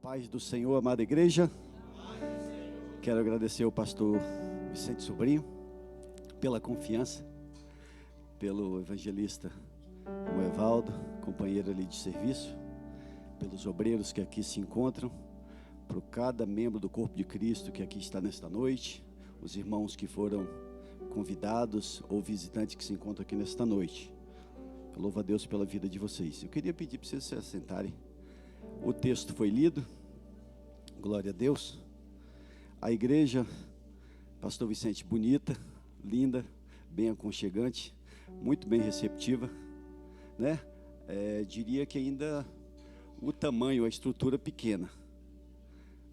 Paz do Senhor, amada igreja. Quero agradecer ao pastor Vicente Sobrinho pela confiança, pelo evangelista o Evaldo, companheiro ali de serviço, pelos obreiros que aqui se encontram, por cada membro do corpo de Cristo que aqui está nesta noite, os irmãos que foram convidados ou visitantes que se encontram aqui nesta noite. Eu louvo a Deus pela vida de vocês. Eu queria pedir para vocês se assentarem. O texto foi lido, glória a Deus. A igreja, pastor Vicente, bonita, linda, bem aconchegante, muito bem receptiva, né? Diria que ainda o tamanho, a estrutura pequena,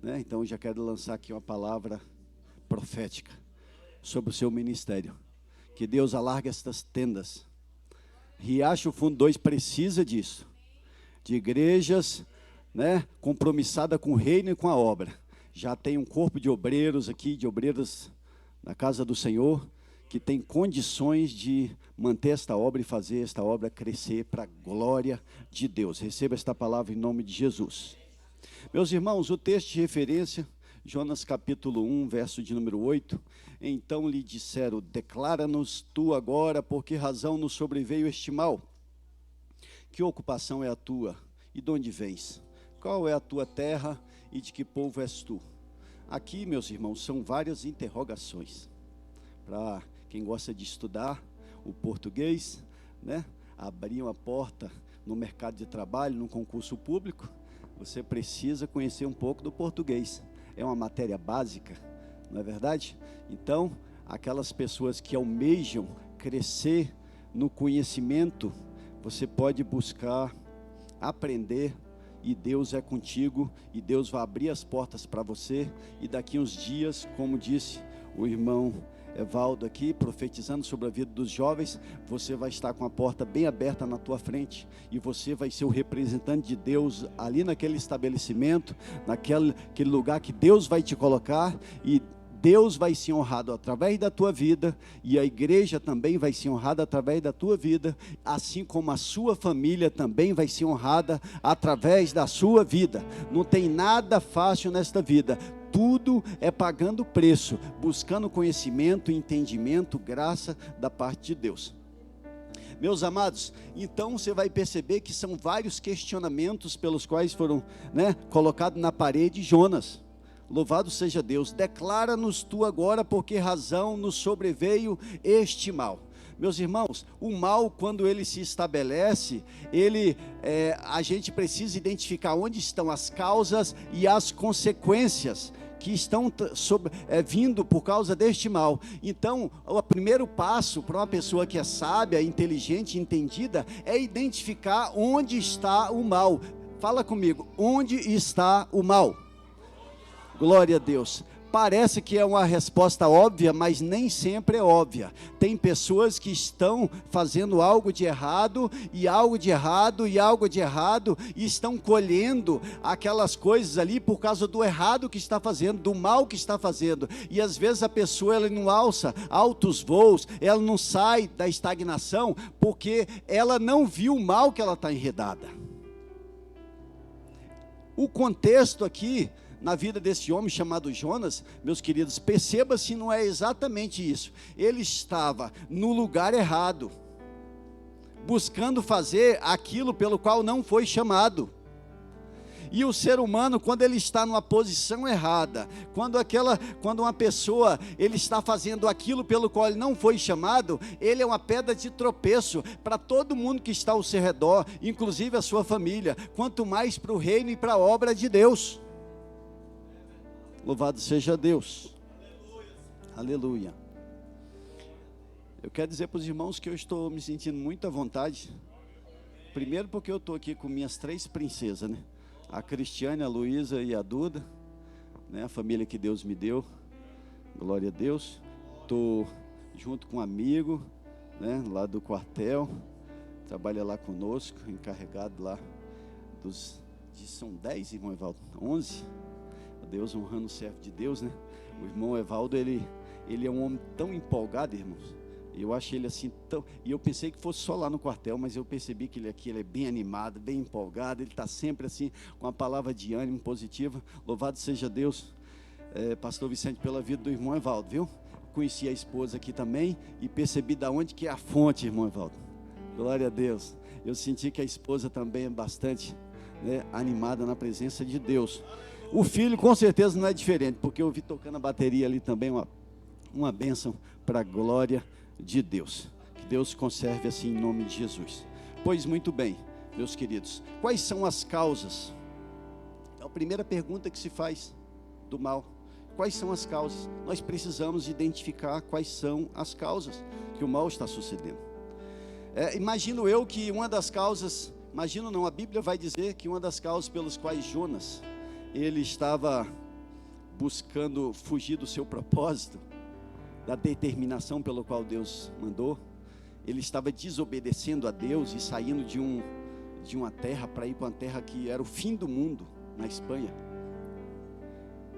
né? Então já quero lançar aqui uma palavra profética sobre o seu ministério. Que Deus alargue estas tendas. Riacho Fundo 2 precisa disso, de igrejas, né, compromissada com o reino e com a obra. Já tem um corpo de obreiros aqui, de obreiras na casa do Senhor, que tem condições de manter esta obra e fazer esta obra crescer para a glória de Deus. Receba esta palavra em nome de Jesus. Meus irmãos, o texto de referência, Jonas capítulo 1, verso de número 8. Então lhe disseram: declara-nos tu agora por que razão nos sobreveio este mal. Que ocupação é a tua e de onde vens? Qual é a tua terra e de que povo és tu? Aqui, meus irmãos, são várias interrogações. Para quem gosta de estudar o português, né, abrir uma porta no mercado de trabalho, num concurso público, você precisa conhecer um pouco do português. É uma matéria básica, não é verdade? Então, aquelas pessoas que almejam crescer no conhecimento, você pode buscar aprender, e Deus é contigo, e Deus vai abrir as portas para você, e daqui uns dias, como disse o irmão Evaldo aqui, profetizando sobre a vida dos jovens, você vai estar com a porta bem aberta na tua frente, e você vai ser o representante de Deus ali naquele estabelecimento, naquele lugar que Deus vai te colocar, e Deus vai ser honrado através da tua vida, e a igreja também vai ser honrada através da tua vida, assim como a sua família também vai ser honrada através da sua vida. Não tem nada fácil nesta vida. Tudo é pagando preço, buscando conhecimento, entendimento, graça da parte de Deus. Meus amados, então você vai perceber que são vários questionamentos pelos quais foram, né, colocados na parede Jonas. Louvado seja Deus. Declara-nos tu agora por que razão nos sobreveio este mal. Meus irmãos, o mal, quando ele se estabelece, a gente precisa identificar onde estão as causas e as consequências que estão vindo por causa deste mal. Então, o primeiro passo para uma pessoa que é sábia, inteligente, entendida, é identificar onde está o mal. Fala comigo, onde está o mal? Glória a Deus. Parece que é uma resposta óbvia, mas nem sempre é óbvia. Tem pessoas que estão fazendo algo de errado, e algo de errado, e algo de errado, e estão colhendo aquelas coisas ali por causa do errado que está fazendo, do mal que está fazendo. E às vezes a pessoa, ela não alça altos voos, ela não sai da estagnação, porque ela não viu o mal que ela está enredada. O contexto aqui na vida desse homem chamado Jonas, meus queridos, perceba se não é exatamente isso. Ele estava no lugar errado, buscando fazer aquilo pelo qual não foi chamado. E o ser humano, quando ele está numa posição errada, quando uma pessoa, ele está fazendo aquilo pelo qual ele não foi chamado, ele é uma pedra de tropeço para todo mundo que está ao seu redor, inclusive a sua família, quanto mais para o reino e para a obra de Deus. Louvado seja Deus. Aleluia. Eu quero dizer para os irmãos que eu estou me sentindo muito à vontade. Primeiro porque eu estou aqui com minhas 3 princesas, né? A Cristiane, a Luísa e a Duda, né? A família que Deus me deu. Glória a Deus. Estou junto com um amigo, né, lá do quartel. Trabalha lá conosco, encarregado lá são 10, irmão Evaldo? 11? Deus honrando o servo de Deus, né? O irmão Evaldo, ele é um homem tão empolgado, irmãos. Eu achei ele assim tão... E eu pensei que fosse só lá no quartel, mas eu percebi que ele aqui ele é bem animado, bem empolgado. Ele está sempre assim, com a palavra de ânimo positiva. Louvado seja Deus, pastor Vicente, pela vida do irmão Evaldo, viu? Conheci a esposa aqui também e percebi da onde que é a fonte, irmão Evaldo. Glória a Deus. Eu senti que a esposa também é bastante, né, animada na presença de Deus. O filho com certeza não é diferente, porque eu vi tocando a bateria ali também, uma bênção para a glória de Deus. Que Deus conserve assim em nome de Jesus. Pois muito bem, meus queridos, quais são as causas? É a primeira pergunta que se faz do mal. Quais são as causas? Nós precisamos identificar quais são as causas que o mal está sucedendo. Imagino eu que uma das causas, imagino não, a Bíblia vai dizer que uma das causas pelas quais Jonas, ele estava buscando fugir do seu propósito, da determinação pela qual Deus mandou, ele estava desobedecendo a Deus e saindo de uma terra para ir para uma terra que era o fim do mundo, na Espanha.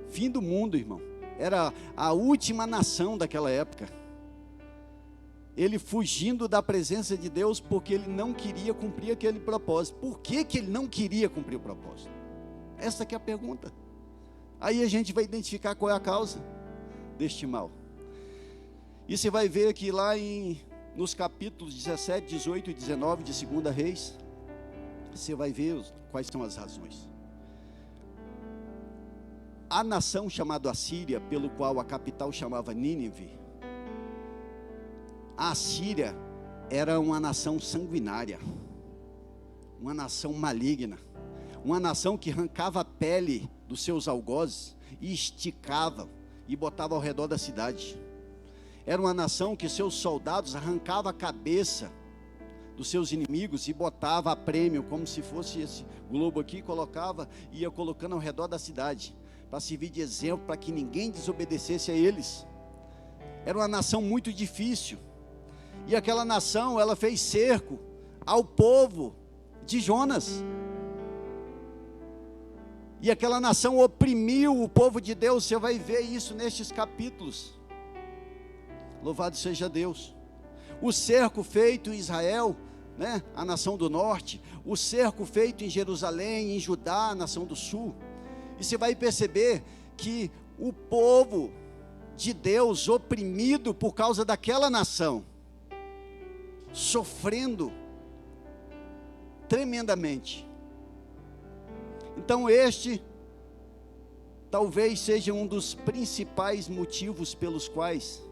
Fim do mundo, irmão. Era a última nação daquela época. Ele fugindo da presença de Deus porque ele não queria cumprir aquele propósito. Por que ele não queria cumprir o propósito? Essa que é a pergunta. Aí a gente vai identificar qual é a causa deste mal. E você vai ver que lá nos capítulos 17, 18 e 19 de 2 Reis, você vai ver quais são as razões. A nação chamada Assíria, pelo qual a capital chamava Nínive, a Assíria era uma nação sanguinária, uma nação maligna, uma nação que arrancava a pele dos seus algozes e esticava e botava ao redor da cidade. Era uma nação que seus soldados arrancavam a cabeça dos seus inimigos e botava a prêmio, como se fosse esse globo aqui, ia colocando ao redor da cidade, para servir de exemplo, para que ninguém desobedecesse a eles. Era uma nação muito difícil, e aquela nação, ela fez cerco ao povo de Jonas, e aquela nação oprimiu o povo de Deus. Você vai ver isso nestes capítulos. Louvado seja Deus. O cerco feito em Israel, né, a nação do norte, o cerco feito em Jerusalém, em Judá, a nação do sul. E você vai perceber que o povo de Deus, oprimido por causa daquela nação, sofrendo tremendamente. Então este talvez seja um dos principais motivos pelos quais,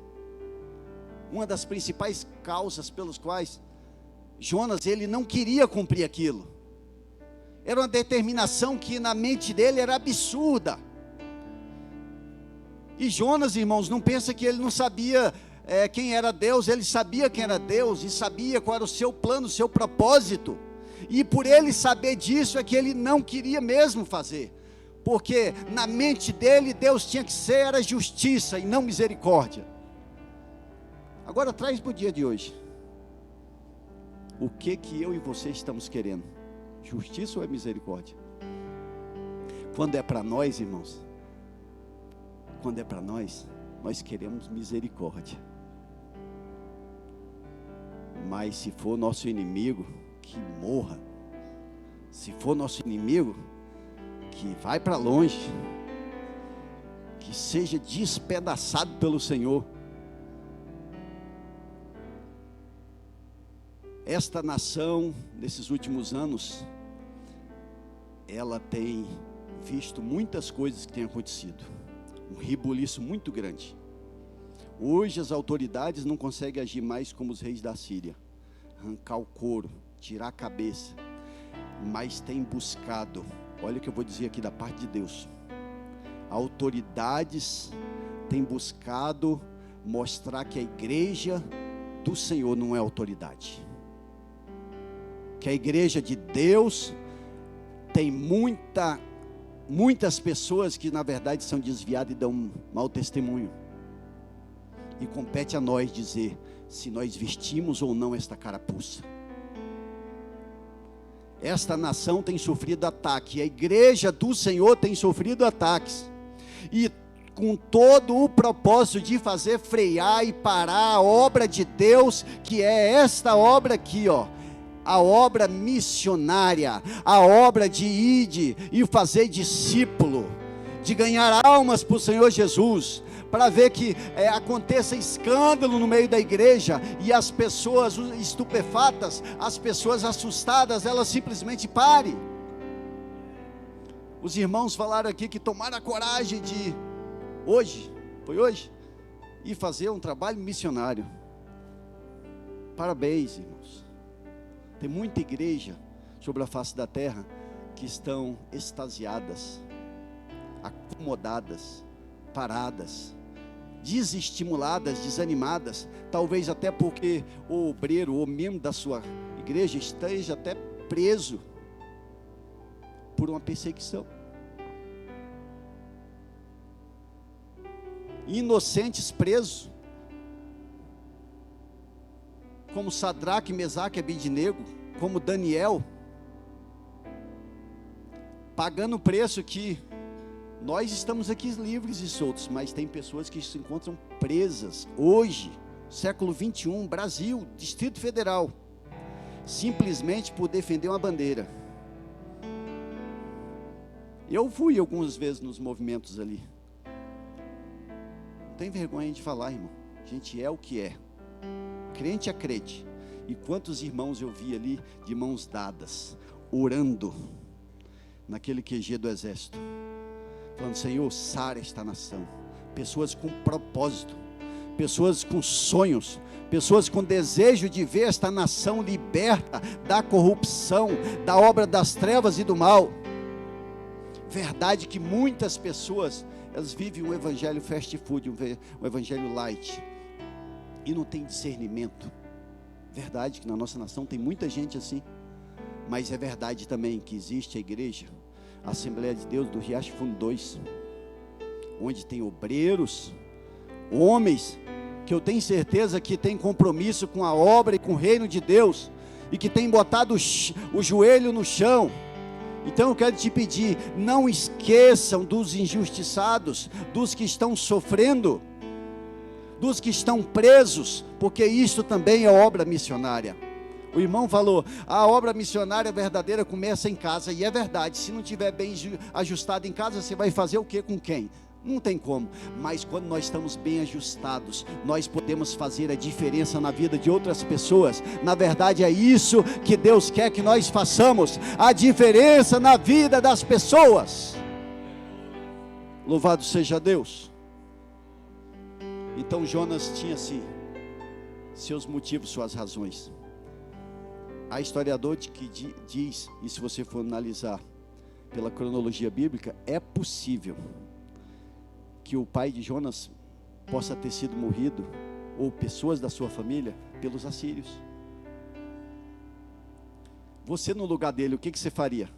uma das principais causas pelos quais Jonas, ele não queria cumprir aquilo. Era uma determinação que na mente dele era absurda. E Jonas, irmãos, não pensa que ele não sabia quem era Deus. Ele sabia quem era Deus e sabia qual era o seu plano, o seu propósito. E por ele saber disso é que ele não queria mesmo fazer. Porque na mente dele Deus tinha que ser era justiça e não misericórdia. Agora traz para o dia de hoje. O que eu e você estamos querendo? Justiça ou é misericórdia? Quando é para nós, irmãos, quando é para nós queremos misericórdia. Mas se for nosso inimigo, que morra. Se for nosso inimigo, que vai para longe, que seja despedaçado pelo Senhor. Esta nação, nesses últimos anos, ela tem visto muitas coisas que têm acontecido, um rebuliço muito grande. Hoje as autoridades não conseguem agir mais como os reis da Síria, arrancar o couro, tirar a cabeça, mas tem buscado, olha o que eu vou dizer aqui da parte de Deus, autoridades têm buscado mostrar que a igreja do Senhor não é autoridade, que a igreja de Deus tem muitas pessoas que na verdade são desviadas e dão mau testemunho, e compete a nós dizer se nós vestimos ou não esta carapuça. Esta nação tem sofrido ataque, a igreja do Senhor tem sofrido ataques, e com todo o propósito de fazer frear e parar a obra de Deus, que é esta obra aqui, ó, a obra missionária, a obra de ir e fazer discípulo, de ganhar almas para o Senhor Jesus, para ver que aconteça escândalo no meio da igreja, e as pessoas estupefatas, as pessoas assustadas, elas simplesmente parem. Os irmãos falaram aqui que tomaram a coragem de, foi hoje, ir fazer um trabalho missionário. Parabéns, irmãos. Tem muita igreja sobre a face da terra que estão extasiadas, acomodadas, paradas, desestimuladas, desanimadas, talvez até porque o obreiro ou membro da sua igreja esteja até preso por uma perseguição. Inocentes presos, como Sadraque, Mesaque e Abednego, como Daniel, pagando o preço que nós estamos aqui livres e soltos, mas tem pessoas que se encontram presas hoje, século 21, Brasil, Distrito Federal, simplesmente por defender uma bandeira. Eu fui algumas vezes nos movimentos ali. Não tem vergonha de falar, irmão. A gente é o que é. Crente é crente. E quantos irmãos eu vi ali de mãos dadas, orando naquele QG do exército, falando: Senhor, sara esta nação. Pessoas com propósito, pessoas com sonhos, pessoas com desejo de ver esta nação liberta da corrupção, da obra das trevas e do mal. Verdade que muitas pessoas, elas vivem um evangelho fast food, um evangelho light, e não tem discernimento. Verdade que na nossa nação tem muita gente assim, mas é verdade também que existe a igreja, a Assembleia de Deus do Riacho Fundo 2, onde tem obreiros, homens, que eu tenho certeza que tem compromisso com a obra e com o reino de Deus, e que tem botado o joelho no chão. Então eu quero te pedir, não esqueçam dos injustiçados, dos que estão sofrendo, dos que estão presos, porque isto também é obra missionária. O irmão falou, a obra missionária verdadeira começa em casa, e é verdade. Se não estiver bem ajustado em casa, você vai fazer o que com quem? Não tem como. Mas quando nós estamos bem ajustados, nós podemos fazer a diferença na vida de outras pessoas. Na verdade é isso que Deus quer que nós façamos, a diferença na vida das pessoas. Louvado seja Deus. Então Jonas tinha assim seus motivos, suas razões. Há historiador que diz, e se você for analisar pela cronologia bíblica, é possível que o pai de Jonas possa ter sido morrido, ou pessoas da sua família, pelos assírios. Você no lugar dele, o que você faria?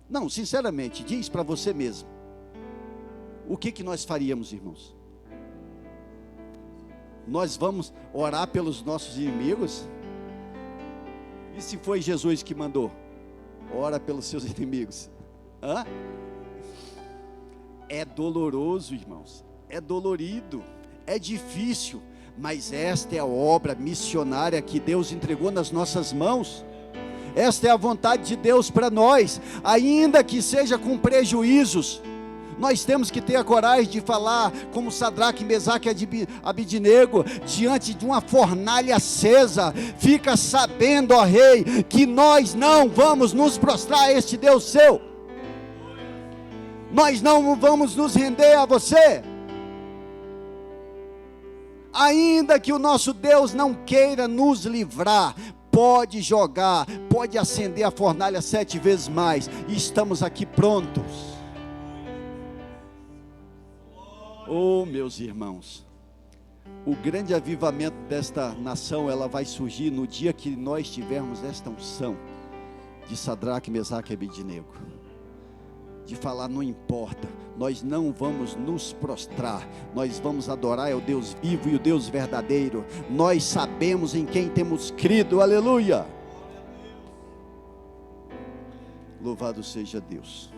Não, sinceramente, diz para você mesmo. O que nós faríamos, irmãos? Nós vamos orar pelos nossos inimigos? E se foi Jesus que mandou? Ora pelos seus inimigos. Hã? É doloroso, irmãos. É dolorido. É difícil. Mas esta é a obra missionária que Deus entregou nas nossas mãos. Esta é a vontade de Deus para nós. Ainda que seja com prejuízos, nós temos que ter a coragem de falar como Sadraque, Mesaque e Abednego, diante de uma fornalha acesa. Fica sabendo, ó rei, que nós não vamos nos prostrar a este Deus seu. Nós não vamos nos render a você. Ainda que o nosso Deus não queira nos livrar, pode jogar, pode acender a fornalha 7 vezes mais. E estamos aqui prontos. Oh, meus irmãos, o grande avivamento desta nação, ela vai surgir no dia que nós tivermos esta unção de Sadraque, Mesaque e Abednego, de falar: não importa, nós não vamos nos prostrar, nós vamos adorar ao Deus vivo e o Deus verdadeiro. Nós sabemos em quem temos crido, aleluia. Louvado seja Deus.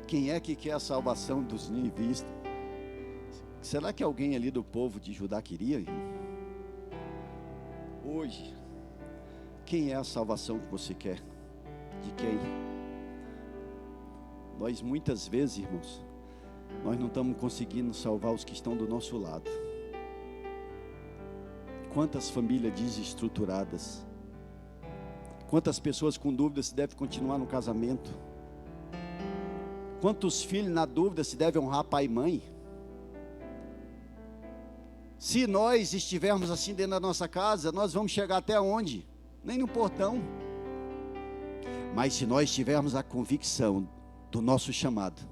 Quem é que quer a salvação dos ninivistas? Será que alguém ali do povo de Judá queria, irmão? Hoje, quem é a salvação que você quer? De quem? Nós muitas vezes, irmãos, nós não estamos conseguindo salvar os que estão do nosso lado. Quantas famílias desestruturadas, quantas pessoas com dúvida se devem continuar no casamento, quantos filhos na dúvida se devem honrar pai e mãe. Se nós estivermos assim dentro da nossa casa, nós vamos chegar até onde? Nem no portão. Mas se nós tivermos a convicção do nosso chamado,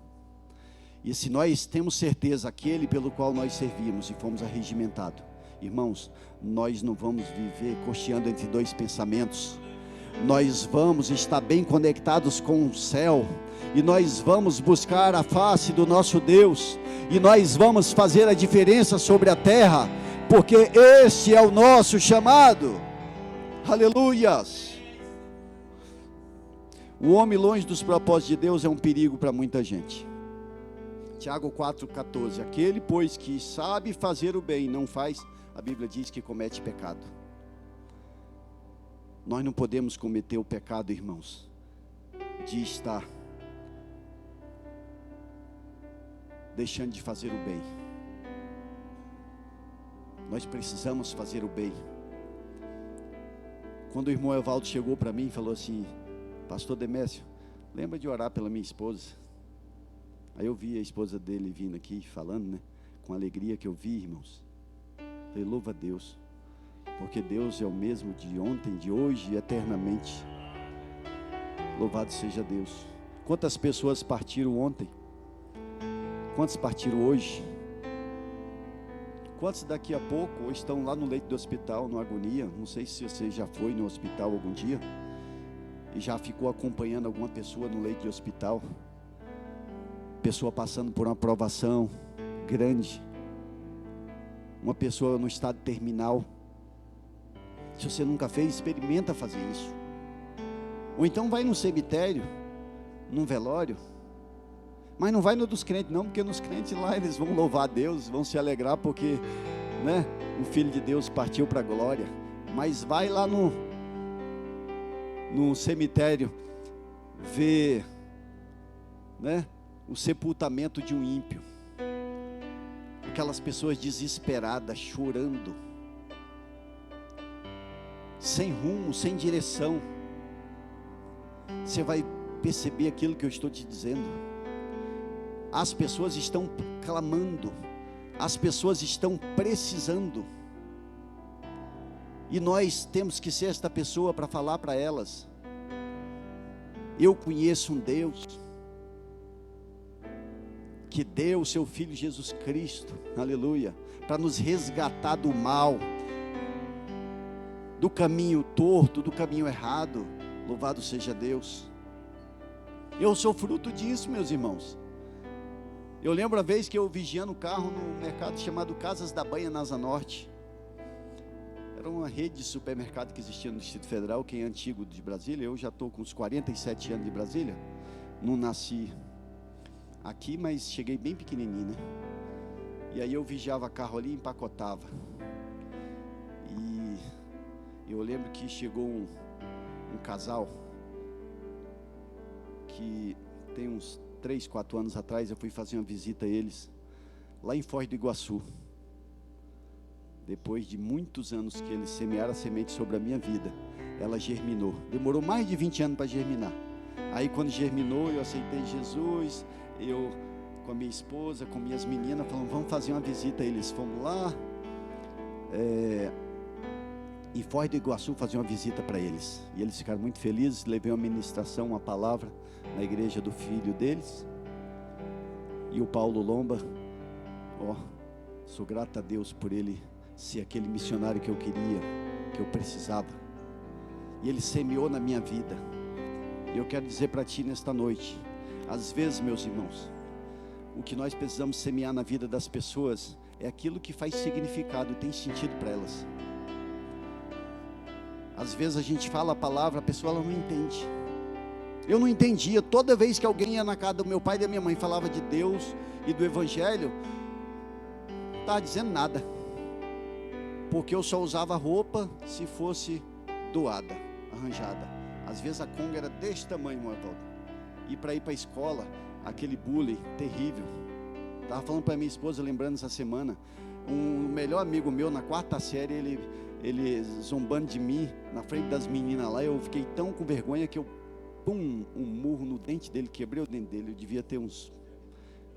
e se nós temos certeza aquele pelo qual nós servimos e fomos arregimentados, irmãos, nós não vamos viver cocheando entre dois pensamentos. Nós vamos estar bem conectados com o céu, e nós vamos buscar a face do nosso Deus, e nós vamos fazer a diferença sobre a terra, porque este é o nosso chamado. Aleluias. O homem longe dos propósitos de Deus é um perigo para muita gente. Tiago 4,14, aquele pois que sabe fazer o bem e não faz, a Bíblia diz que comete pecado. Nós não podemos cometer o pecado, irmãos, de estar deixando de fazer o bem. Nós precisamos fazer o bem. Quando o irmão Evaldo chegou para mim e falou assim: pastor Demécio, lembra de orar pela minha esposa? Aí eu vi a esposa dele vindo aqui falando, né? Com a alegria que eu vi, irmãos. Falei, louva a Deus, porque Deus é o mesmo de ontem, de hoje e eternamente. Louvado seja Deus. Quantas pessoas partiram ontem? Quantos partiram hoje? Quantos daqui a pouco estão lá no leito do hospital, no agonia? Não sei se você já foi no hospital algum dia e já ficou acompanhando alguma pessoa no leito de hospital, pessoa passando por uma provação grande, uma pessoa no estado terminal. Se você nunca fez, experimenta fazer isso. Ou então vai num cemitério, num velório, mas não vai no dos crentes não, porque nos crentes lá eles vão louvar a Deus, vão se alegrar porque, né, o Filho de Deus partiu para a glória. Mas vai lá no cemitério ver, né, o sepultamento de um ímpio, aquelas pessoas desesperadas, chorando, sem rumo, sem direção. Você vai perceber aquilo que eu estou te dizendo. As pessoas estão clamando, as pessoas estão precisando, e nós temos que ser esta pessoa para falar para elas: eu conheço um Deus que deu o seu Filho Jesus Cristo, aleluia, para nos resgatar do mal, do caminho torto, do caminho errado. Louvado seja Deus. Eu sou fruto disso, meus irmãos. Eu lembro a vez que eu vigiando o carro no mercado chamado Casas da Banha, na Asa Norte. Era uma rede de supermercado que existia no Distrito Federal, que é antigo de Brasília. Eu já estou com uns 47 anos de Brasília. Não nasci aqui, mas cheguei bem pequenininho, né? E aí eu vigiava carro ali e empacotava. E eu lembro que chegou um casal que tem uns 3, 4 anos atrás, eu fui fazer uma visita a eles, lá em Foz do Iguaçu. Depois de muitos anos que eles semearam a semente sobre a minha vida, ela germinou. Demorou mais de 20 anos para germinar. Aí quando germinou, eu aceitei Jesus, eu com a minha esposa, com minhas meninas, falamos, vamos fazer uma visita a eles. Fomos lá, em Foz do Iguaçu, fazer uma visita para eles. E eles ficaram muito felizes. Levei uma ministração, uma palavra na igreja do filho deles. E o Paulo Lomba, sou grato a Deus por ele ser aquele missionário que eu queria, que eu precisava. E ele semeou na minha vida. E eu quero dizer para ti nesta noite, às vezes, meus irmãos, o que nós precisamos semear na vida das pessoas é aquilo que faz significado, tem sentido para elas. Às vezes a gente fala a palavra, a pessoa ela não entende. Eu não entendia. Toda vez que alguém ia na casa do meu pai e da minha mãe falava de Deus e do Evangelho, estava dizendo nada, porque eu só usava roupa se fosse doada, arranjada. Às vezes a conga era desse tamanho, meu irmão. E para ir para a escola, aquele bullying terrível. Estava falando para minha esposa, lembrando essa semana, um melhor amigo meu na 4ª série, ele zombando de mim na frente das meninas lá. Eu fiquei tão com vergonha que eu um murro no dente dele, quebrei o dente dele. Eu devia ter uns,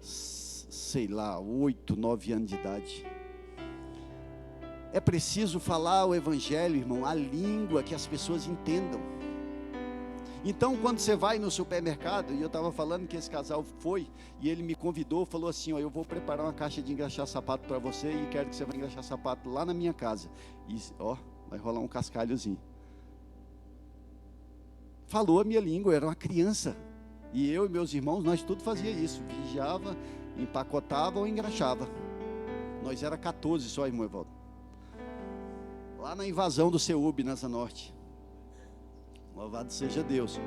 sei lá, 8, 9 anos de idade. É preciso falar o evangelho, irmão, a língua que as pessoas entendam. Então, quando você vai no supermercado, e eu estava falando que esse casal foi, e ele me convidou, falou assim, ó, eu vou preparar uma caixa de engraxar sapato para você, e quero que você vá engraxar sapato lá na minha casa. E, ó, vai rolar um cascalhozinho. Falou a minha língua, eu era uma criança. E eu e meus irmãos, nós tudo fazia isso. Vigiava, empacotava ou engraxava. Nós era 14 só, irmão Evaldo. Lá na invasão do CEUB, na Asa Norte. Louvado seja Deus.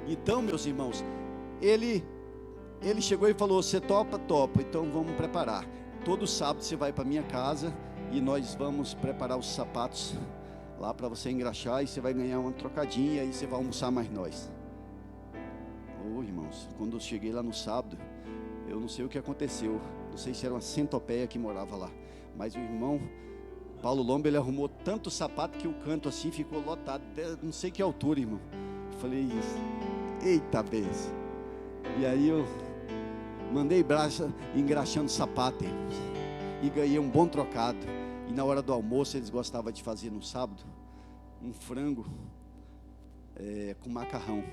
Então, meus irmãos, ele chegou e falou, você topa? Topa, então vamos preparar. Todo sábado você vai para minha casa e nós vamos preparar os sapatos lá para você engraxar, e você vai ganhar uma trocadinha, e aí você vai almoçar mais nós. Oh, irmãos, quando eu cheguei lá no sábado, eu não sei o que aconteceu, não sei se era uma centopeia que morava lá, mas o irmão Paulo Lomba, ele arrumou tanto sapato que o canto assim ficou lotado, não sei que altura, irmão. Eu falei isso, eita benção. E aí eu mandei braço engraxando sapato, irmãos, e ganhei um bom trocado. E na hora do almoço eles gostavam de fazer no sábado um frango com macarrão.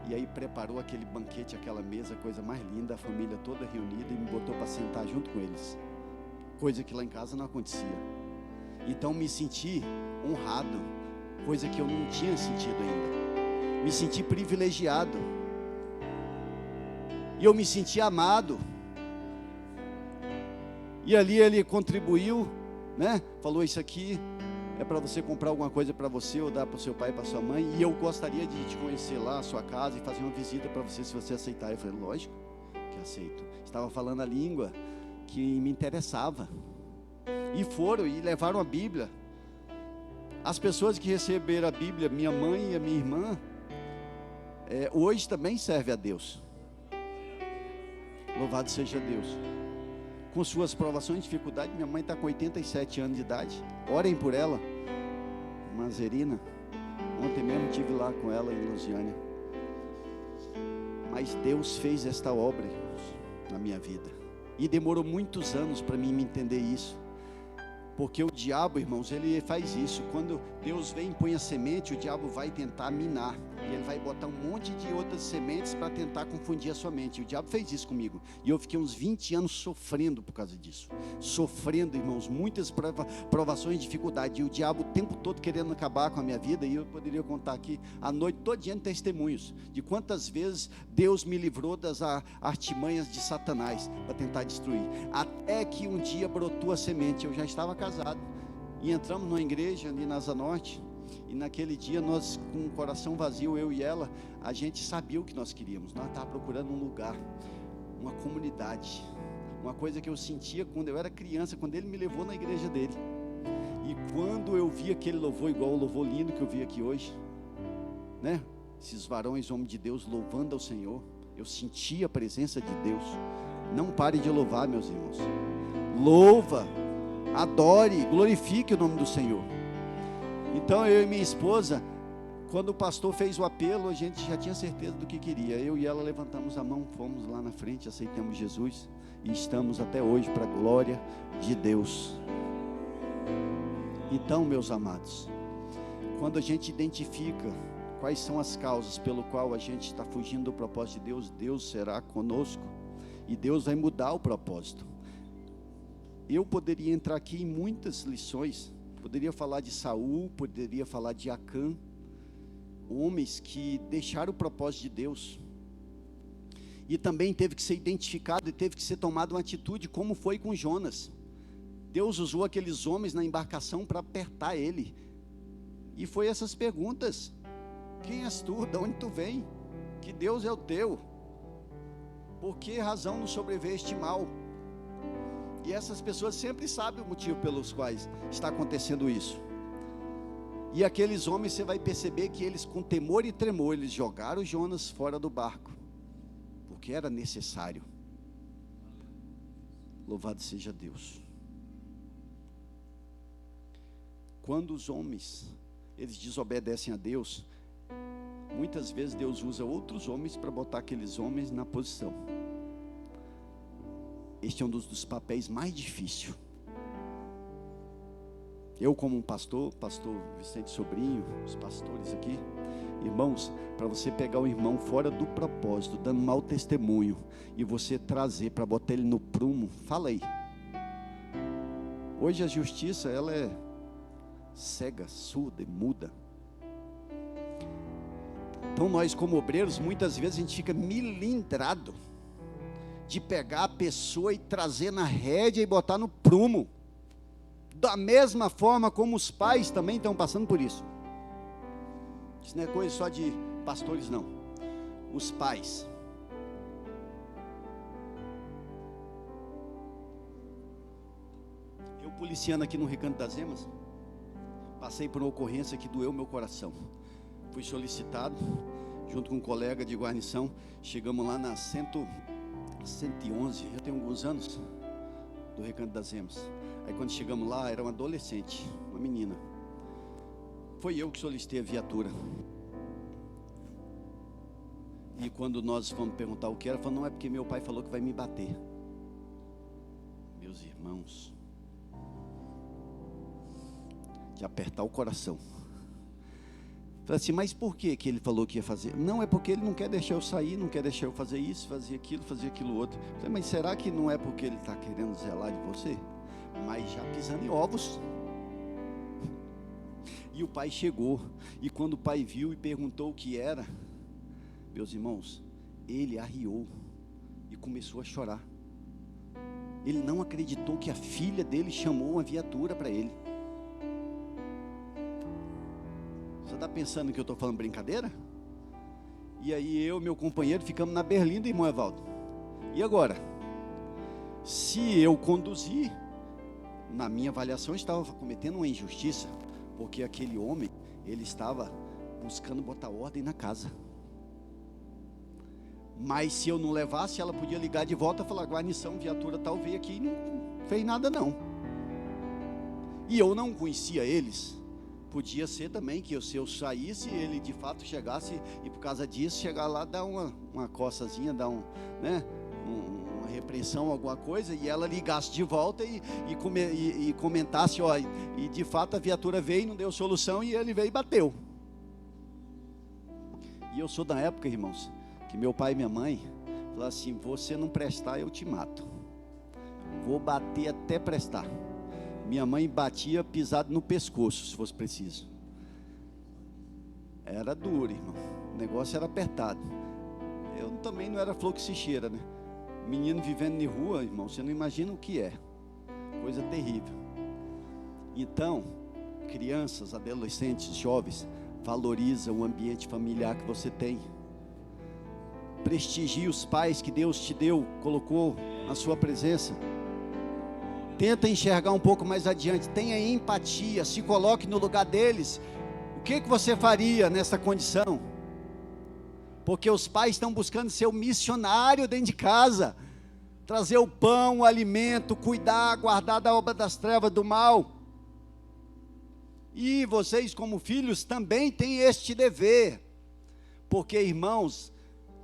E aí preparou aquele banquete, aquela mesa, coisa mais linda, a família toda reunida, e me botou para sentar junto com eles. Coisa que lá em casa não acontecia. Então me senti honrado, coisa que eu não tinha sentido ainda. Me senti privilegiado. E eu me senti amado. E ali ele contribuiu, né? Falou, isso aqui é para você comprar alguma coisa para você, ou dar para o seu pai e para sua mãe, e eu gostaria de te conhecer lá, a sua casa, e fazer uma visita para você, se você aceitar. Eu falei, lógico que aceito. Estava falando a língua que me interessava. E foram, e levaram a Bíblia. As pessoas que receberam a Bíblia, minha mãe e a minha irmã, hoje também servem a Deus. Louvado seja Deus. Com suas provações e dificuldades, minha mãe está com 87 anos de idade. Orem por ela. Mazerina. Ontem mesmo estive lá com ela em Lusiânia. Mas Deus fez esta obra, irmãos, na minha vida. E demorou muitos anos para mim me entender isso. Porque o diabo, irmãos, ele faz isso. Quando Deus vem e põe a semente, o diabo vai tentar minar. E ele vai botar um monte de outras sementes para tentar confundir a sua mente. O diabo fez isso comigo. E eu fiquei uns 20 anos sofrendo por causa disso. Sofrendo, irmãos, muitas provações e dificuldades. E o diabo o tempo todo querendo acabar com a minha vida. E eu poderia contar aqui a noite todinha de testemunhos. De quantas vezes Deus me livrou das artimanhas de Satanás para tentar destruir. Até que um dia brotou a semente. Eu já estava casado. E entramos numa igreja ali na Asa Norte. E naquele dia nós, com o coração vazio, eu e ela, a gente sabia o que nós queríamos. Nós estávamos procurando um lugar, uma comunidade, uma coisa que eu sentia quando eu era criança, quando ele me levou na igreja dele. E quando eu vi aquele louvor, igual o louvor lindo que eu vi aqui hoje, né? Esses varões, homens de Deus, louvando ao Senhor, eu senti a presença de Deus. Não pare de louvar, meus irmãos. Louva, adore, glorifique o nome do Senhor. Então eu e minha esposa, quando o pastor fez o apelo, a gente já tinha certeza do que queria. Eu e ela levantamos a mão, fomos lá na frente, aceitamos Jesus e estamos até hoje para a glória de Deus. Então, meus amados, quando a gente identifica quais são as causas pelo qual a gente está fugindo do propósito de Deus, Deus será conosco e Deus vai mudar o propósito. Eu poderia entrar aqui em muitas lições. Poderia falar de Saul, poderia falar de Acã, homens que deixaram o propósito de Deus, e também teve que ser identificado e teve que ser tomada uma atitude, como foi com Jonas. Deus usou aqueles homens na embarcação para apertar ele, e foi essas perguntas: quem és tu? De onde tu vem? Que Deus é o teu? Por que razão nos sobreveio este mal? E essas pessoas sempre sabem o motivo pelos quais está acontecendo isso. E aqueles homens, você vai perceber que eles, com temor e tremor, eles jogaram Jonas fora do barco, porque era necessário. Louvado seja Deus. Quando os homens, eles desobedecem a Deus, muitas vezes Deus usa outros homens para botar aqueles homens na posição. Este é um dos papéis mais difíceis. Eu, como um pastor Vicente Sobrinho, os pastores aqui, irmãos, para você pegar o irmão fora do propósito, dando mau testemunho, e você trazer para botar ele no prumo, fala aí. Hoje a justiça, ela é cega, surda e muda. Então nós, como obreiros, muitas vezes a gente fica milindrado de pegar a pessoa e trazer na rédea e botar no prumo, da mesma forma como os pais também estão passando por isso. Isso não é coisa só de pastores, não. Os pais. Eu, policiano aqui no Recanto das Emas, passei por uma ocorrência que doeu meu coração. Fui solicitado, junto com um colega de guarnição. Chegamos lá na 111, já tem alguns anos, do Recanto das Emas. Aí quando chegamos lá, era uma adolescente, uma menina. Foi eu que solicitei a viatura. E quando nós fomos perguntar o que era, falou, não, é porque meu pai falou que vai me bater. Meus irmãos, de apertar o coração. Falei assim, mas por que ele falou que ia fazer? Não, é porque ele não quer deixar eu sair, não quer deixar eu fazer isso, fazer aquilo outro. Falei, mas será que não é porque ele está querendo zelar de você? Mas já pisando em ovos. E o pai chegou, e quando o pai viu e perguntou o que era, meus irmãos, ele arriou e começou a chorar. Ele não acreditou que a filha dele chamou uma viatura para ele. Você está pensando que eu estou falando brincadeira? E aí eu e meu companheiro ficamos na berlinda, irmão Evaldo. E agora? Se eu conduzir, na minha avaliação, eu estava cometendo uma injustiça, porque aquele homem, ele estava buscando botar ordem na casa. Mas se eu não levasse, ela podia ligar de volta e falar, guarnição, viatura tal, veio aqui e não fez nada não. E eu não conhecia eles. Podia ser também que se eu saísse, ele de fato chegasse, e por causa disso, chegar lá, dar uma coçazinha, dar uma repreensão, alguma coisa, e ela ligasse de volta e comentasse, ó, e de fato a viatura veio e não deu solução, e ele veio e bateu. E eu sou da época, irmãos, que meu pai e minha mãe falaram assim, você não prestar, eu te mato. Vou bater até prestar. Minha mãe batia pisado no pescoço, se fosse preciso. Era duro, irmão. O negócio era apertado. Eu também não era flor que se cheira, né? Menino vivendo em rua, irmão, você não imagina o que é. Coisa terrível. Então, crianças, adolescentes, jovens, valoriza o ambiente familiar que você tem. Prestigie os pais que Deus te deu, colocou na sua presença. Tenta enxergar um pouco mais adiante, tenha empatia, se coloque no lugar deles. O que você faria nessa condição? Porque os pais estão buscando ser o missionário dentro de casa, trazer o pão, o alimento, cuidar, guardar da obra das trevas do mal. E vocês como filhos também têm este dever, porque irmãos,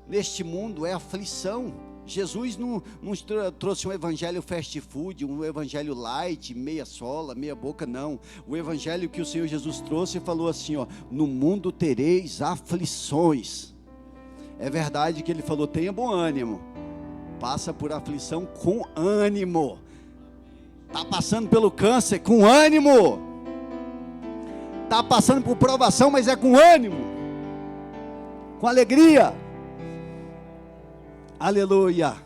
neste mundo é aflição. Jesus não trouxe um evangelho fast food, um evangelho light, meia sola, meia boca, não. O evangelho que o Senhor Jesus trouxe falou assim, ó, no mundo tereis aflições. É verdade que ele falou, tenha bom ânimo, passa por aflição com ânimo. Está passando pelo câncer, com ânimo. Está passando por provação, mas é com ânimo, com alegria. Aleluia.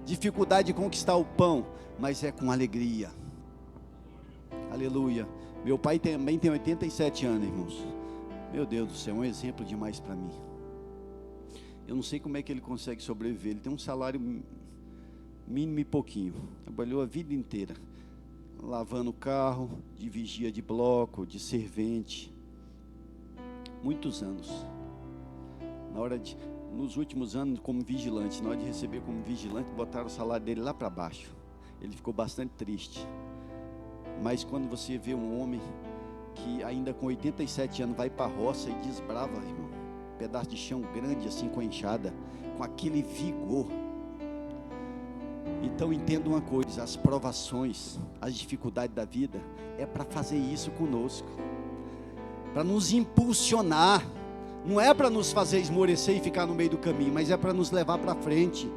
Dificuldade de conquistar o pão, mas é com alegria. Aleluia. Meu pai também tem 87 anos, irmãos. Meu Deus do céu, um exemplo demais para mim. Eu não sei como é que ele consegue sobreviver. Ele tem um salário mínimo e pouquinho. Trabalhou a vida inteira, lavando o carro, de vigia de bloco, de servente. Muitos anos. Nos últimos anos, como vigilante, na hora de receber como vigilante, botaram o salário dele lá para baixo. Ele ficou bastante triste. Mas quando você vê um homem que ainda com 87 anos vai para a roça e desbrava, irmão, um pedaço de chão grande assim com a enxada, com aquele vigor. Então entenda uma coisa: as provações, as dificuldades da vida é para fazer isso conosco, para nos impulsionar. Não é para nos fazer esmorecer e ficar no meio do caminho, mas é para nos levar para frente,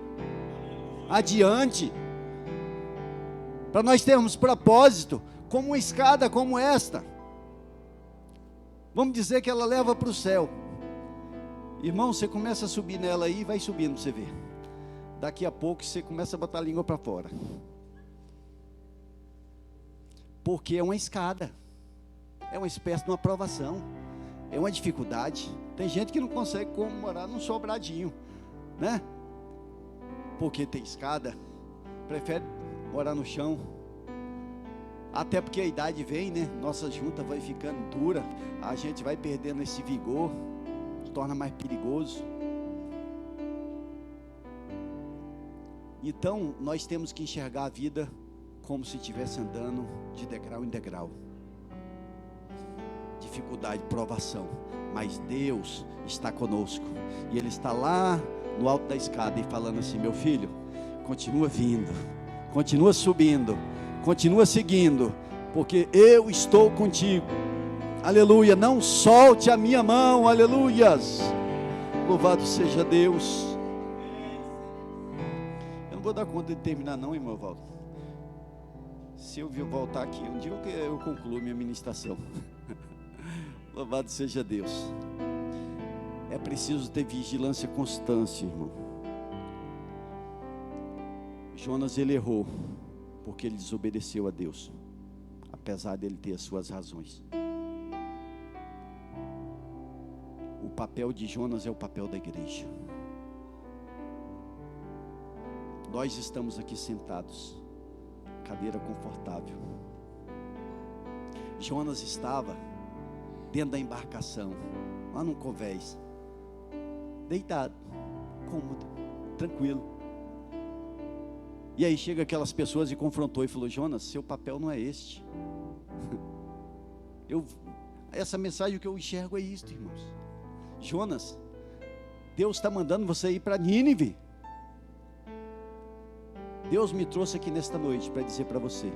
adiante, para nós termos propósito, como uma escada como esta. Vamos dizer que ela leva para o céu. Irmão, você começa a subir nela aí, vai subindo, você vê. Daqui a pouco você começa a botar a língua para fora. Porque é uma escada, é uma espécie de uma provação, é uma dificuldade. Tem gente que não consegue morar num sobradinho, né? Porque tem escada, prefere morar no chão. Até porque a idade vem, né? Nossa junta vai ficando dura, a gente vai perdendo esse vigor, se torna mais perigoso. Então, nós temos que enxergar a vida como se estivesse andando de degrau em degrau. Dificuldade, provação, mas Deus está conosco, e Ele está lá no alto da escada e falando assim: meu filho, continua vindo, continua subindo, continua seguindo, porque eu estou contigo. Aleluia, não solte a minha mão. Aleluias, louvado seja Deus. Eu não vou dar conta de terminar não, irmão Valdo. Se eu voltar aqui um dia eu concluo minha ministração. Louvado seja Deus. É preciso ter vigilância constante, irmão. Jonas, ele errou porque ele desobedeceu a Deus, apesar dele ter as suas razões. O papel de Jonas é o papel da igreja. Nós estamos aqui sentados, cadeira confortável. Jonas estava dentro da embarcação, lá no convés, deitado, cômodo, tranquilo. E aí chega aquelas pessoas e confrontou e falou: Jonas, seu papel não é este. Essa mensagem que eu enxergo é isto, irmãos. Jonas, Deus está mandando você ir para Nínive. Deus me trouxe aqui nesta noite para dizer para você: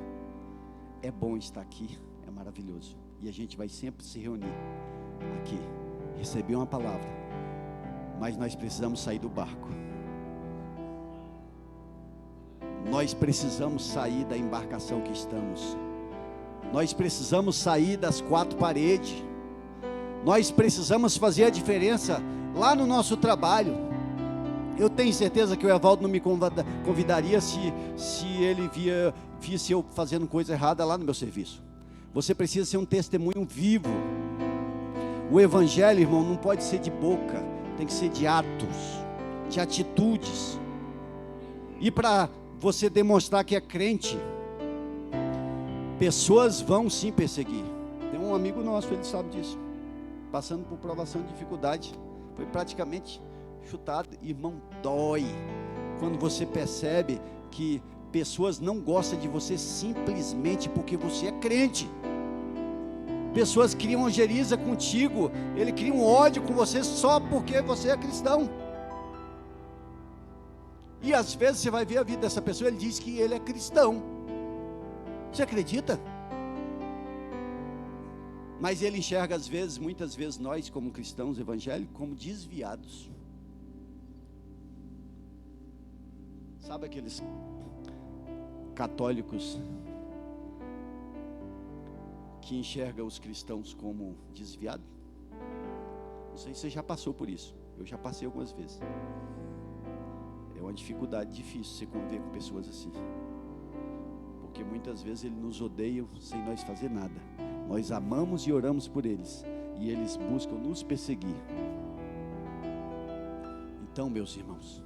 é bom estar aqui, é maravilhoso. E a gente vai sempre se reunir aqui, receber uma palavra, mas nós precisamos sair do barco. Nós precisamos sair da embarcação que estamos. Nós precisamos sair das quatro paredes. Nós precisamos fazer a diferença lá no nosso trabalho. Eu tenho certeza que o Evaldo não me convidaria se ele visse eu fazendo coisa errada lá no meu serviço. Você precisa ser um testemunho vivo. O evangelho, irmão, não pode ser de boca, tem que ser de atos, de atitudes. E para você demonstrar que é crente, pessoas vão sim perseguir. Tem um amigo nosso, ele sabe disso, passando por provação e dificuldade, foi praticamente chutado. Irmão, dói quando você percebe que pessoas não gostam de você simplesmente porque você é crente. Pessoas criam ojeriza contigo, ele cria um ódio com você só porque você é cristão. E às vezes você vai ver a vida dessa pessoa, ele diz que ele é cristão. Você acredita? Mas ele enxerga muitas vezes nós como cristãos evangélicos, como desviados. Sabe aqueles católicos que enxergam os cristãos como desviados? Não sei se você já passou por isso. Eu já passei algumas vezes. É uma dificuldade difícil você conviver com pessoas assim, porque muitas vezes eles nos odeiam sem nós fazer nada. Nós amamos e oramos por eles, e eles buscam nos perseguir. Então, meus irmãos,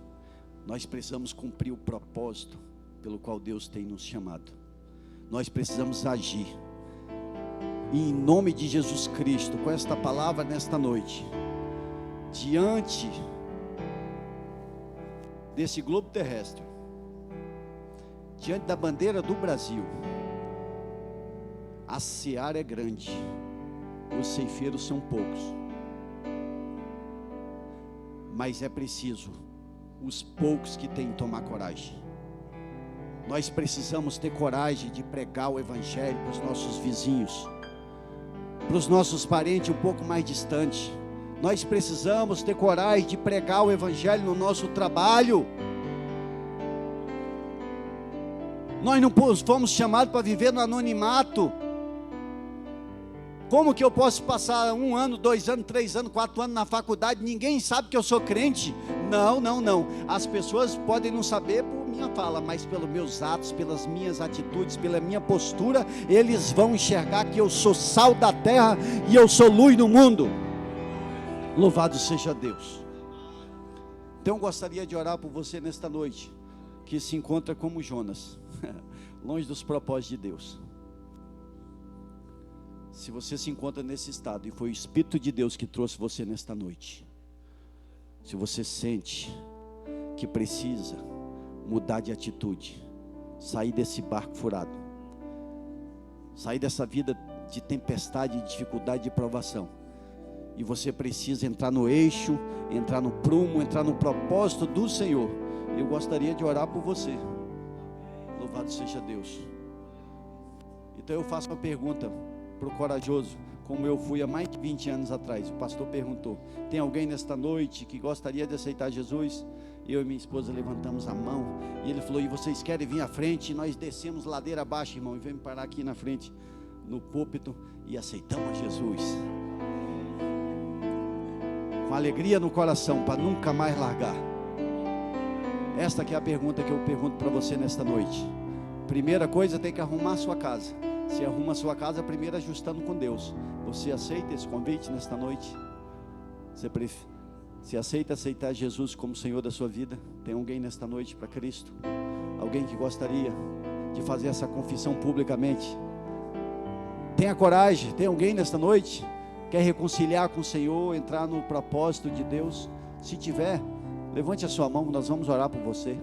nós precisamos cumprir o propósito pelo qual Deus tem nos chamado. Nós precisamos agir. E em nome de Jesus Cristo, com esta palavra nesta noite, diante desse globo terrestre, diante da bandeira do Brasil, a seara é grande, os ceifeiros são poucos, mas é preciso os poucos que têm que tomar coragem. Nós precisamos ter coragem de pregar o Evangelho para os nossos vizinhos, para os nossos parentes um pouco mais distantes. Nós precisamos ter coragem de pregar o Evangelho no nosso trabalho. Nós não fomos chamados para viver no anonimato. Como que eu posso passar 1 ano, 2 anos, 3 anos, 4 anos na faculdade, ninguém sabe que eu sou crente? Não. As pessoas podem não saber por minha fala, mas pelos meus atos, pelas minhas atitudes, pela minha postura, eles vão enxergar que eu sou sal da terra e eu sou luz no mundo. Louvado seja Deus. Então eu gostaria de orar por você nesta noite, que se encontra como Jonas, longe dos propósitos de Deus. Se você se encontra nesse estado e foi o Espírito de Deus que trouxe você nesta noite, se você sente que precisa mudar de atitude, sair desse barco furado, sair dessa vida de tempestade, de dificuldade, de provação, e você precisa entrar no eixo, entrar no prumo, entrar no propósito do Senhor, eu gostaria de orar por você. Louvado seja Deus. Então eu faço uma pergunta para o corajoso, como eu fui há mais de 20 anos atrás. O pastor perguntou: tem alguém nesta noite que gostaria de aceitar Jesus? Eu e minha esposa levantamos a mão, e ele falou: e vocês querem vir à frente? E nós descemos ladeira abaixo, irmão, e vamos parar aqui na frente, no púlpito, e aceitamos Jesus, com alegria no coração, para nunca mais largar. Esta que é a pergunta que eu pergunto para você nesta noite. Primeira coisa, tem que arrumar a sua casa. Se arruma a sua casa, primeiro ajustando com Deus. Você aceita esse convite nesta noite? Você aceita aceitar Jesus como Senhor da sua vida? Tem alguém nesta noite para Cristo? Alguém que gostaria de fazer essa confissão publicamente? Tenha coragem. Tem alguém nesta noite? Quer reconciliar com o Senhor, entrar no propósito de Deus? Se tiver, levante a sua mão, nós vamos orar por você.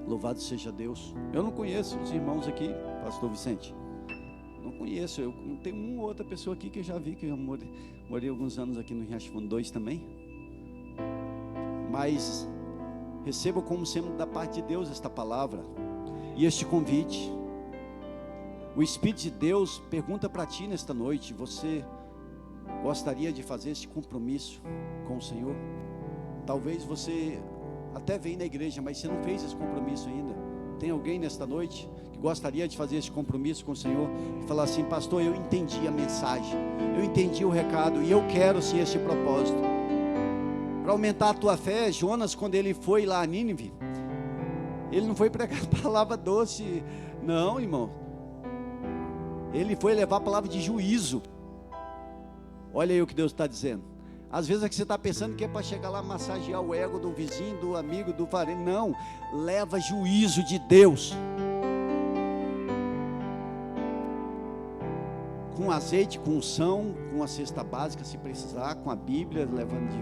Louvado seja Deus. Eu não conheço os irmãos aqui, pastor Vicente. Não conheço, eu tenho uma ou outra pessoa aqui que eu já vi, que eu morei alguns anos aqui no Riacho Fundo 2 também. Mas receba como sendo da parte de Deus esta palavra e este convite. O Espírito de Deus pergunta para ti nesta noite: você gostaria de fazer este compromisso com o Senhor? Talvez você até vem na igreja, mas você não fez esse compromisso ainda. Tem alguém nesta noite que gostaria de fazer esse compromisso com o Senhor e falar assim: pastor, eu entendi a mensagem, eu entendi o recado e eu quero sim este propósito. Para aumentar a tua fé, Jonas, quando ele foi lá a Nínive, ele não foi pregar palavra doce, não, irmão. Ele foi levar a palavra de juízo. Olha aí o que Deus está dizendo. Às vezes é que você está pensando que é para chegar lá massagear o ego do vizinho, do amigo, do parente. Não, leva juízo de Deus. Com azeite, com unção, com a cesta básica se precisar, com a Bíblia, levando de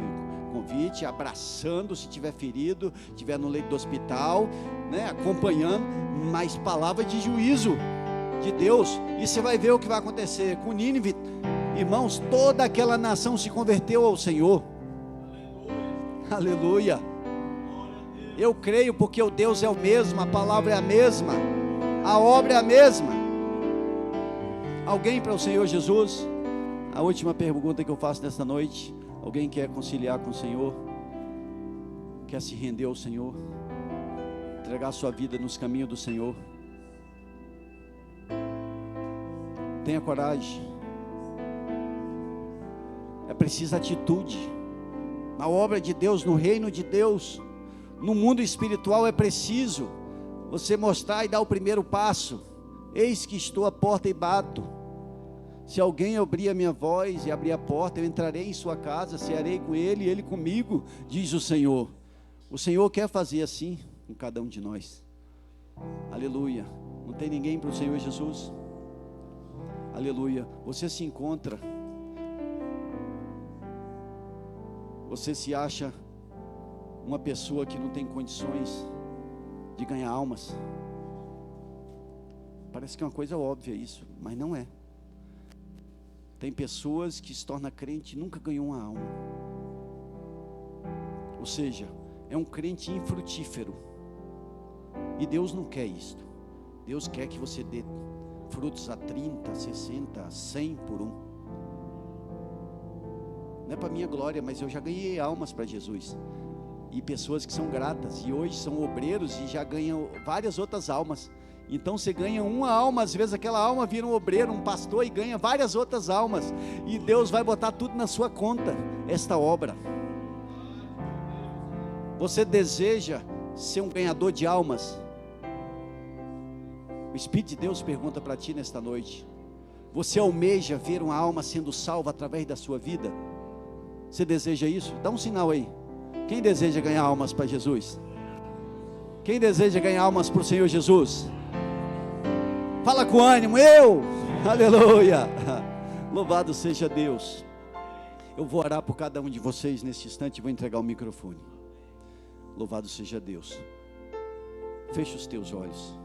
convite, abraçando se tiver ferido, tiver no leito do hospital, né, acompanhando, mas palavra de juízo de Deus. E você vai ver o que vai acontecer com Nínive. Irmãos, toda aquela nação se converteu ao Senhor. Aleluia. Aleluia. Eu creio porque o Deus é o mesmo, a palavra é a mesma, a obra é a mesma. Alguém para o Senhor Jesus? A última pergunta que eu faço nesta noite: alguém quer conciliar com o Senhor? Quer se render ao Senhor? Entregar sua vida nos caminhos do Senhor? Tenha coragem. É preciso atitude. Na obra de Deus, no reino de Deus, no mundo espiritual, é preciso você mostrar e dar o primeiro passo. Eis que estou à porta e bato. Se alguém abrir a minha voz e abrir a porta, eu entrarei em sua casa, cearei com ele e ele comigo, diz o Senhor. O Senhor quer fazer assim com cada um de nós. Aleluia. Não tem ninguém para o Senhor Jesus? Aleluia. Você se encontra, você se acha uma pessoa que não tem condições de ganhar almas? Parece que é uma coisa óbvia isso, mas não é. Tem pessoas que se tornam crente e nunca ganhou uma alma. Ou seja, é um crente infrutífero. E Deus não quer isto. Deus quer que você dê frutos a 30, 60, 100 por um. Não é para minha glória, mas eu já ganhei almas para Jesus. E pessoas que são gratas, e hoje são obreiros e já ganham várias outras almas. Então você ganha uma alma, às vezes aquela alma vira um obreiro, um pastor, e ganha várias outras almas. E Deus vai botar tudo na sua conta, esta obra. Você deseja ser um ganhador de almas? O Espírito de Deus pergunta para ti nesta noite. Você almeja ver uma alma sendo salva através da sua vida? Você deseja isso? Dá um sinal aí. Quem deseja ganhar almas para Jesus? Quem deseja ganhar almas para o Senhor Jesus? Fala com ânimo, eu! Aleluia! Louvado seja Deus. Eu vou orar por cada um de vocês nesse instante e vou entregar o microfone. Louvado seja Deus. Fecha os teus olhos.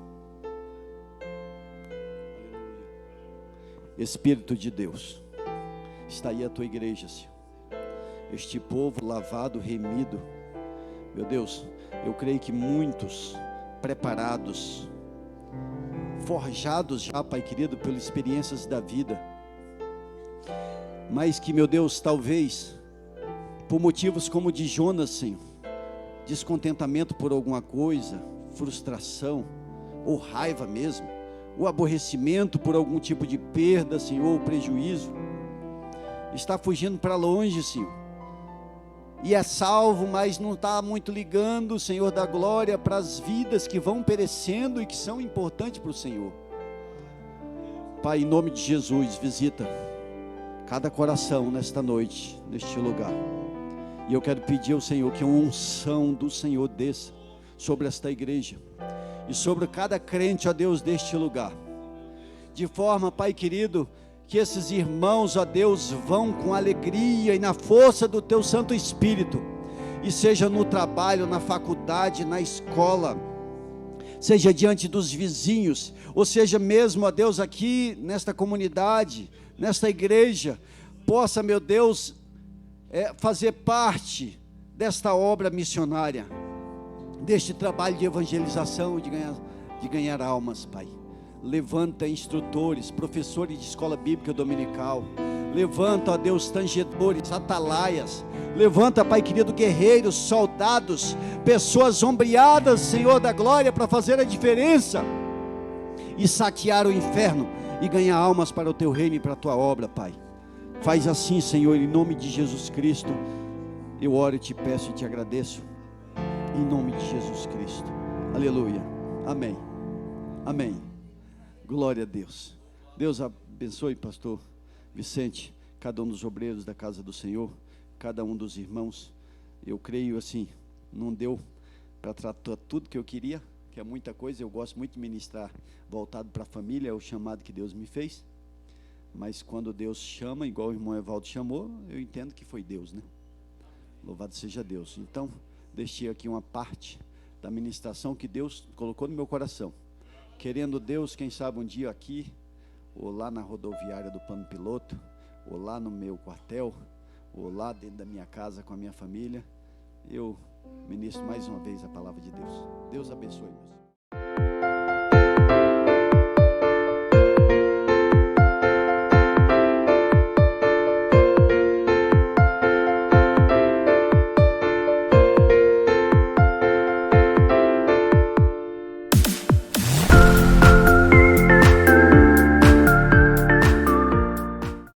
Espírito de Deus, está aí a tua igreja, Senhor. Este povo lavado, remido. Meu Deus, eu creio que muitos preparados, forjados já, Pai querido, pelas experiências da vida, mas que, meu Deus, talvez por motivos como o de Jonas, Senhor, descontentamento por alguma coisa, frustração, ou raiva mesmo, ou aborrecimento por algum tipo de perda, Senhor, ou prejuízo, está fugindo para longe, Senhor, e é salvo, mas não está muito ligando, Senhor da glória, para as vidas que vão perecendo e que são importantes para o Senhor. Pai, em nome de Jesus, visita cada coração nesta noite, neste lugar. E eu quero pedir ao Senhor que uma unção do Senhor desça sobre esta igreja e sobre cada crente, ó Deus, deste lugar, de forma, Pai querido, que esses irmãos, ó Deus, vão com alegria e na força do Teu Santo Espírito, e seja no trabalho, na faculdade, na escola, seja diante dos vizinhos, ou seja mesmo, ó Deus, aqui nesta comunidade, nesta igreja, possa, meu Deus, fazer parte desta obra missionária, deste trabalho de evangelização, de ganhar almas, Pai. Levanta instrutores, professores de escola bíblica dominical. Levanta, ó Deus, tangedores, atalaias. Levanta, Pai querido, guerreiros, soldados, pessoas ombreadas, Senhor da glória, para fazer a diferença e saquear o inferno e ganhar almas para o Teu reino e para a Tua obra, Pai. Faz assim, Senhor, em nome de Jesus Cristo. Eu oro e te peço e te agradeço, em nome de Jesus Cristo. Aleluia. Amém. Amém. Glória a Deus. Deus abençoe, pastor Vicente, cada um dos obreiros da casa do Senhor, cada um dos irmãos. Eu creio assim, não deu para tratar tudo que eu queria, que é muita coisa. Eu gosto muito de ministrar voltado para a família, é o chamado que Deus me fez. Mas quando Deus chama, igual o irmão Evaldo chamou, eu entendo que foi Deus, né? Louvado seja Deus. Então, deixei aqui uma parte da ministração que Deus colocou no meu coração. Querendo Deus, quem sabe um dia aqui, ou lá na rodoviária do Plano Piloto, ou lá no meu quartel, ou lá dentro da minha casa com a minha família, eu ministro mais uma vez a palavra de Deus. Deus abençoe, meus irmãos.